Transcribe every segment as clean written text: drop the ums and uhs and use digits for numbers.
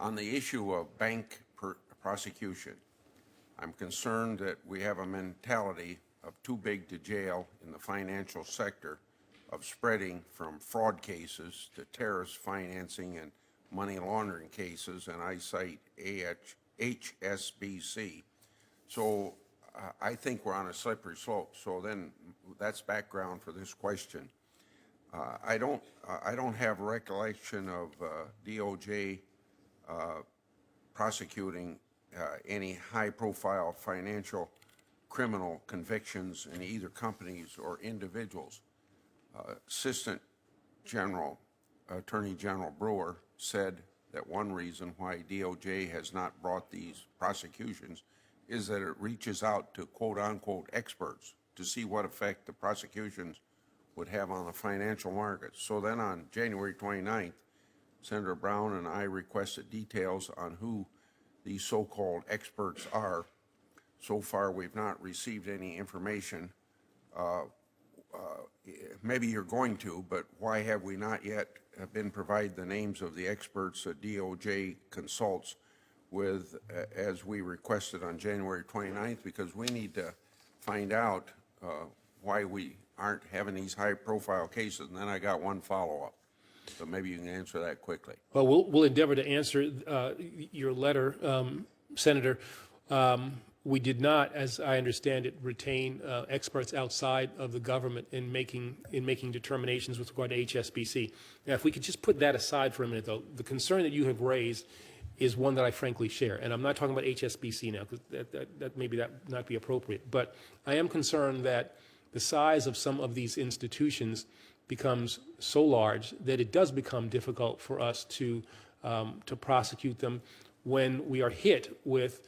On the issue of bank prosecution, I'm concerned that we have a mentality of too big to jail in the financial sector, of spreading from fraud cases to terrorist financing and money laundering cases, and I cite HSBC. So I think we're on a slippery slope. So then that's background for this question. I don't have recollection of DOJ prosecuting any high-profile financial criminal convictions in either companies or individuals. Assistant Attorney General Brewer said that one reason why DOJ has not brought these prosecutions is that it reaches out to quote-unquote experts to see what effect the prosecutions would have on the financial markets. So then on January 29th, Senator Brown and I requested details on who these so-called experts are. So far, we've not received any information. Maybe you're going to, but why have we not yet been provided the names of the experts that DOJ consults with, as we requested on January 29th? Because we need to find out why we aren't having these high-profile cases. And then I got one follow-up, so maybe you can answer that quickly. Well, we'll endeavor to answer your letter, Senator. We did not, as I understand it, retain experts outside of the government in making determinations with regard to HSBC. Now, if we could just put that aside for a minute, though, the concern that you have raised is one that I frankly share, and I'm not talking about HSBC now, because that maybe that not be appropriate. But I am concerned that the size of some of these institutions becomes so large that it does become difficult for us to prosecute them when we are hit with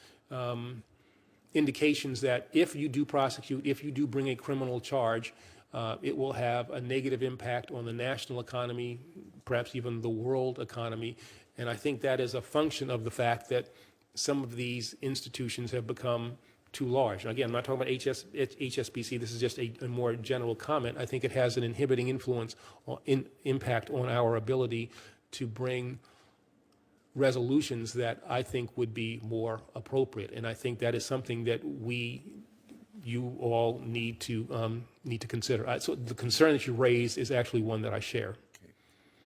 indications that if you do prosecute, if you do bring a criminal charge, it will have a negative impact on the national economy, perhaps even the world economy. And I think that is a function of the fact that some of these institutions have become too large. And again, I'm not talking about HSBC. This is just a more general comment. I think it has an inhibiting influence, impact on our ability to bring resolutions that I think would be more appropriate. And I think that is something that you all need to consider. So the concern that you raised is actually one that I share.